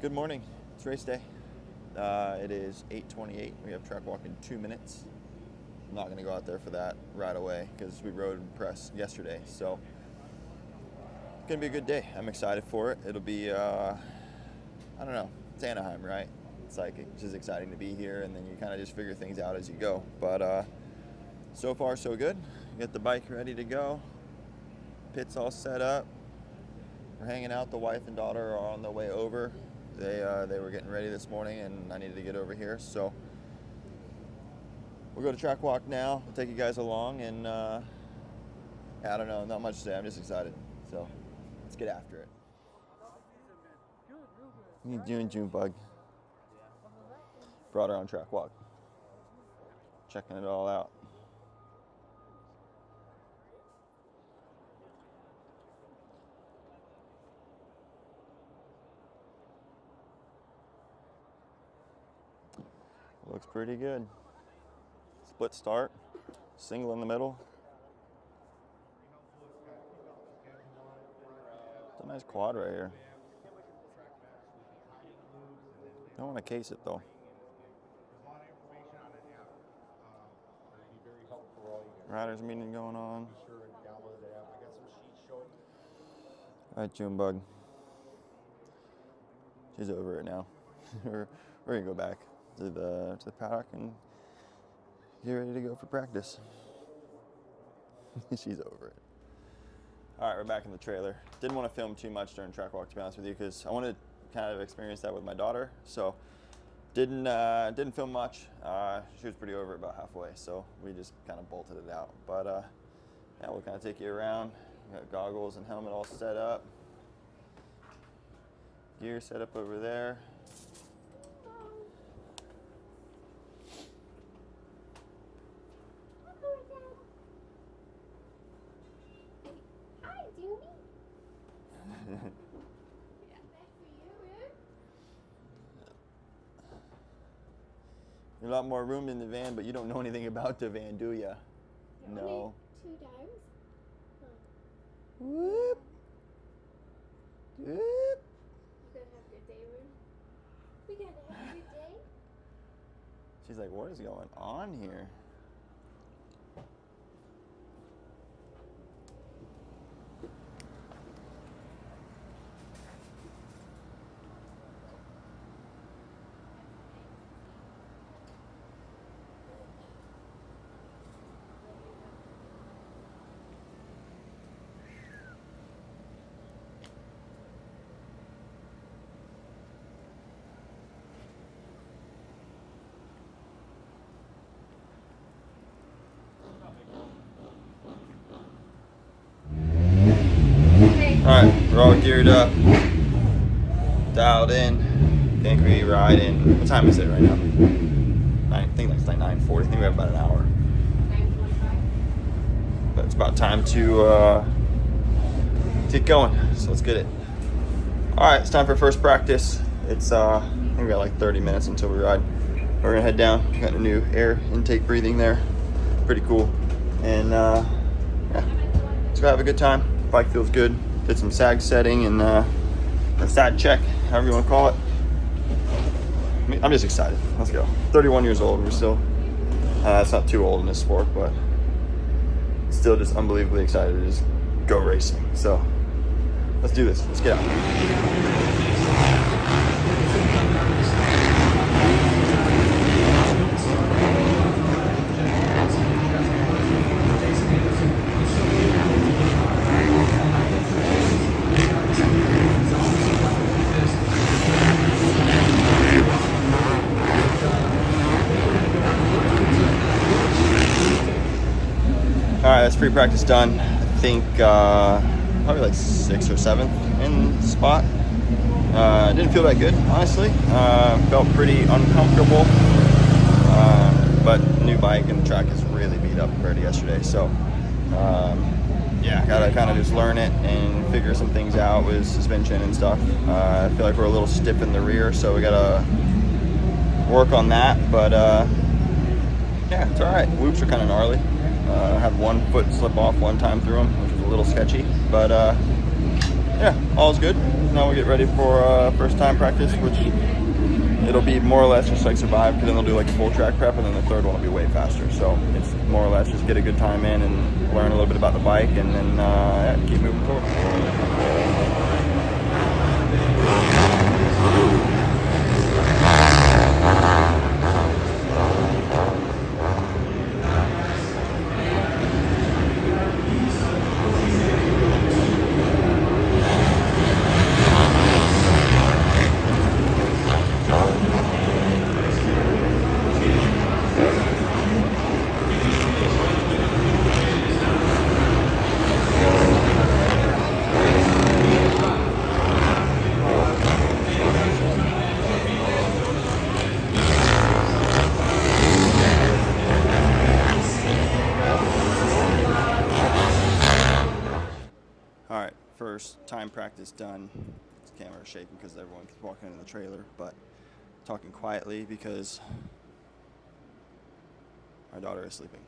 Good morning. It's race day. It is 8:28. We have track walk in 2 minutes. I'm not going to go out there for that right away because we rode press yesterday. So it's going to be a good day. I'm excited for it. It'll be, I don't know, it's Anaheim, right? It's just exciting to be here, and then you kind of just figure things out as you go. But so far, so good. Get the bike ready to go. Pit's all set up. We're hanging out. The wife and daughter are on their way over. They were getting ready this morning, and I needed to get over here. So we'll go to track walk now. We'll take you guys along, and I don't know, not much to say. I'm just excited. So let's get after it. What are you doing, Junebug? Brought her on track walk. Checking it all out. Looks pretty good. Split start, single in the middle. It's a nice quad right here. Don't want to case it though. Riders meeting going on. All right, Junebug. She's over it now. We're gonna go back to the paddock and get ready to go for practice. She's over it. All right, we're back in the trailer. Didn't want to film too much during track walk, to be honest with you, because I wanted to kind of experience that with my daughter. So didn't film much. She was pretty over it about halfway, so we just kind of bolted it out. But yeah, we'll kind of take you around. We got goggles and helmet all set up. Gear set up over there. A lot more room in the van, but you don't know anything about the van, do ya? No. 2 times. Whoop. Whoop. We're gonna have a good day, Ruth. We gotta have a good day. She's like, what is going on here? Alright, we're all geared up, dialed in, think we ride in, what time is it right now? I think it's like 9:40, I think we have about an hour. 9:45. But it's about time to get going, so let's get it. Alright, it's time for first practice. It's, I think we got like 30 minutes until we ride. We're gonna head down, got a new air intake breathing there, pretty cool. And yeah, let's go have a good time, bike feels good. Did some sag setting and a sag check, however you want to call it. I mean, I'm just excited. Let's go. 31 years old. We're still, it's not too old in this sport, but still just unbelievably excited to just go racing. So let's do this. Let's get out. All right, that's free practice done. I think probably like 6th or 7th in the spot. Didn't feel that good, honestly. Felt pretty uncomfortable, but new bike and the track is really beat up compared to yesterday. So yeah, gotta kind of just learn it and figure some things out with suspension and stuff. I feel like we're a little stiff in the rear, so we gotta work on that. But yeah, it's all right. Whoops are kind of gnarly. I had one foot slip off one time through them, which was a little sketchy, but yeah, all's good. now we'll get ready for first time practice, which it'll be more or less just like survive, because then they'll do like full track prep, and then the third one will be way faster. So it's more or less just get a good time in and learn a little bit about the bike, and then yeah, keep moving forward. Alright, first time practice done. This camera's shaking because everyone's walking in the trailer, but talking quietly because our daughter is sleeping.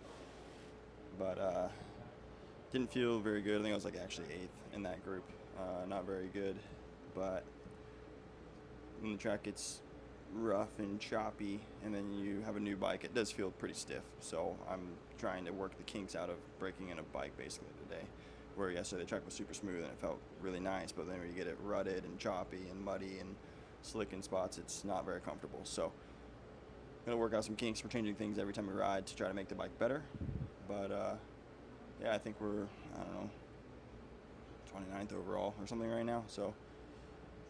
But didn't feel very good. I think I was like actually 8th in that group. Not very good, but when the track gets rough and choppy and then you have a new bike, it does feel pretty stiff. So I'm trying to work the kinks out of breaking in a bike basically today. Where yesterday the track was super smooth and it felt really nice, but then when you get it rutted and choppy and muddy and slick in spots, it's not very comfortable. So I'm gonna work out some kinks. We're changing things every time we ride to try to make the bike better. But yeah, I think we're, I don't know, 29th overall or something right now. So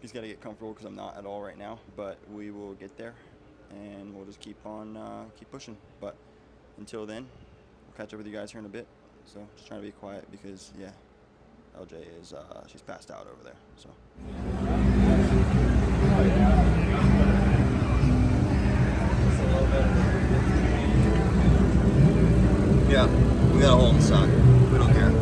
just gotta get comfortable because I'm not at all right now, but we will get there and we'll just keep pushing. But until then, we'll catch up with you guys here in a bit. So just trying to be quiet because, yeah, LJ is, she's passed out over there, so. Yeah, we got a hole in the sun. We don't care.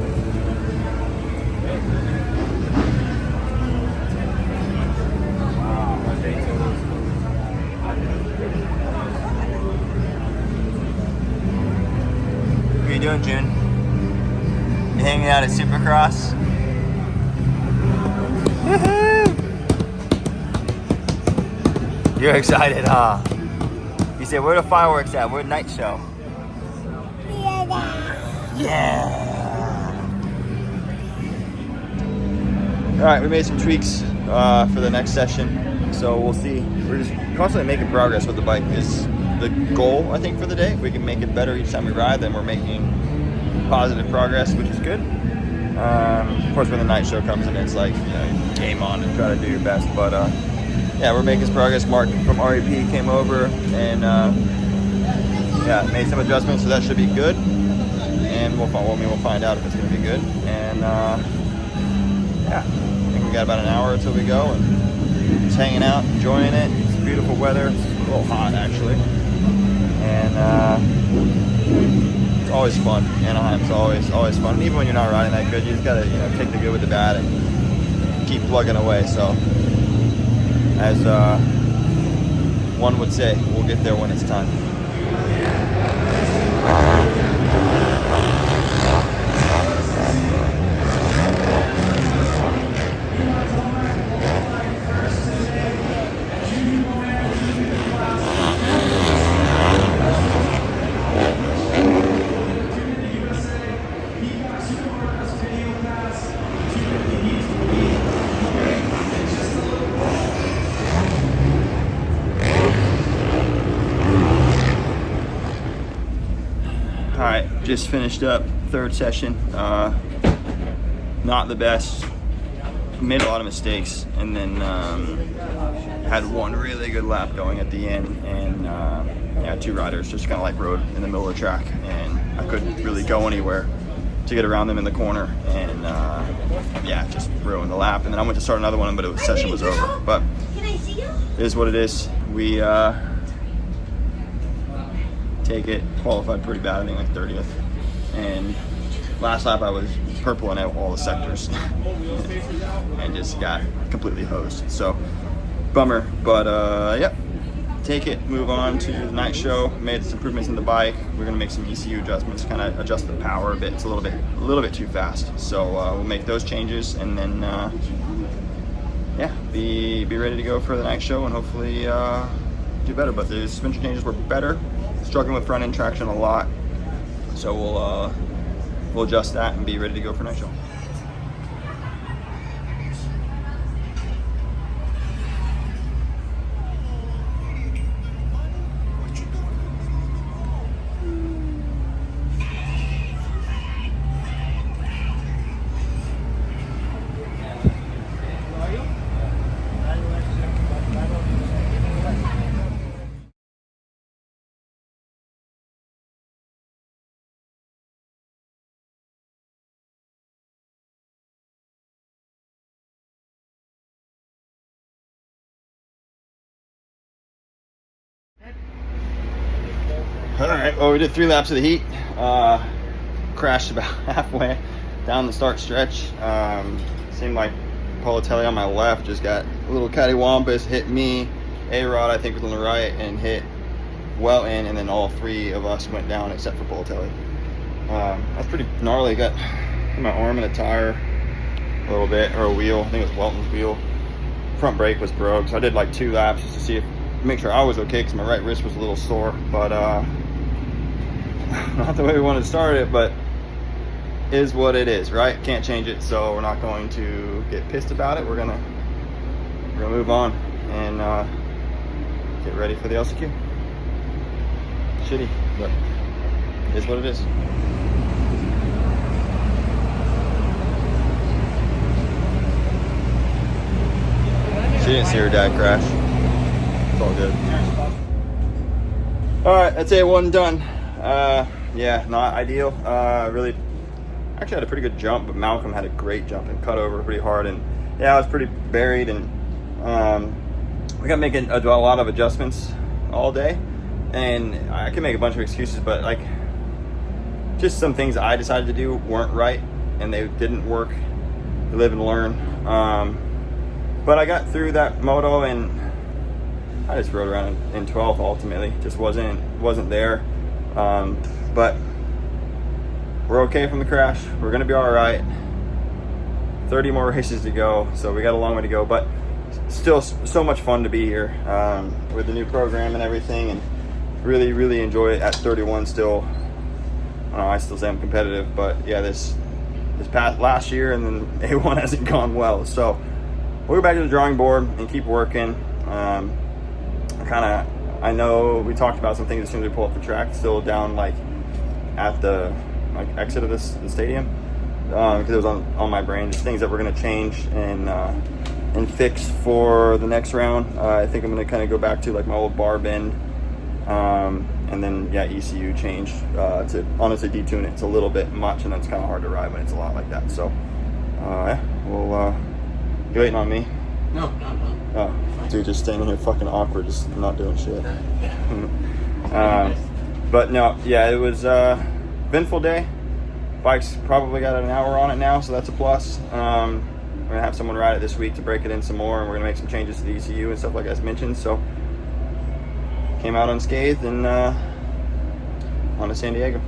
What are you doing, June? You hanging out at Supercross? Woohoo! You're excited, huh? You said, where the fireworks at? Where the night show? Yeah! Alright, we made some tweaks for the next session. So we'll see. We're just constantly making progress with the bike is the goal, I think, for the day. If we can make it better each time we ride, then we're making positive progress, which is good. Of course, when the night show comes in, it's like, you know, game on and try to do your best. But yeah, we're making progress. Mark from REP came over and yeah, made some adjustments, so that should be good. And we'll find out if it's going to be good. And yeah, I think we got about an hour until we go, and just hanging out, enjoying it. It's beautiful weather. It's a little hot actually, and it's always fun. Anaheim's always fun. And even when you're not riding that good, you just gotta, you know, take the good with the bad and keep plugging away. So, as one would say, we'll get there when it's time. Alright, just finished up third session. Not the best. Made a lot of mistakes, and then had one really good lap going at the end, and yeah, 2 riders just kind of like rode in the middle of the track, and I couldn't really go anywhere to get around them in the corner, and yeah, just ruined the lap. And then I went to start another one, but the session was over. But it is what it is. We take it, qualified pretty bad, I think like 30th. And last lap I was purple in all the sectors and just got completely hosed. So bummer, but yep. Take it, move on to the night show. Made some improvements in the bike. We're gonna make some ECU adjustments, kind of adjust the power a bit. It's a little bit too fast. So we'll make those changes, and then yeah, be ready to go for the night show and hopefully do better. But the suspension changes were better. Struggling with front end traction a lot, so we'll adjust that and be ready to go for night show. All right, well, we did 3 laps of the heat. Crashed about halfway down the start stretch. Seemed like Politelli on my left just got a little cattywampus, hit me, A-Rod I think was on the right, and hit well in, and then all 3 of us went down except for Politelli. That's pretty gnarly. Got my arm in a tire a little bit, or a wheel. I think it was Welton's wheel. Front brake was broke, so I did like 2 laps just to see make sure I was okay, because my right wrist was a little sore. But not the way we wanted to start it, but is what it is, right? Can't change it, so we're not going to get pissed about it. We're gonna move on and get ready for the LCQ. Shitty, but it is what it is. She didn't see her dad crash. It's all good. All right, that's A1 done. Yeah, not ideal. Really, actually had a pretty good jump, but Malcolm had a great jump and cut over pretty hard. And yeah, I was pretty buried, and we got making a lot of adjustments all day. And I can make a bunch of excuses, but like, just some things I decided to do weren't right, and they didn't work. You live and learn. But I got through that moto, and I just rode around in 12th ultimately. Just wasn't there. But we're okay from the crash. We're gonna be all right. 30 more races to go, so we got a long way to go, but still so much fun to be here with the new program and everything, and really enjoy it at 31 still. I don't know, I still say I'm competitive, but yeah, this past last year and then A1 hasn't gone well, so we'll go back to the drawing board and keep working. I know we talked about some things as soon as we pull up the track, still down like at the exit of the stadium, because it was on my brain, just things that we're going to change and fix for the next round. I think I'm going to kind of go back to like my old bar bend, and then yeah, ECU change to honestly detune it. It's a little bit much, and it's kind of hard to ride when it's a lot like that. So yeah, we'll you waiting on me? No. Oh, dude, just standing here fucking awkward, just not doing shit. But no, yeah, it was a eventful day. Bike's probably got an hour on it now, so that's a plus. We're gonna have someone ride it this week to break it in some more, and we're gonna make some changes to the ECU and stuff like I mentioned. So came out unscathed and on to San Diego.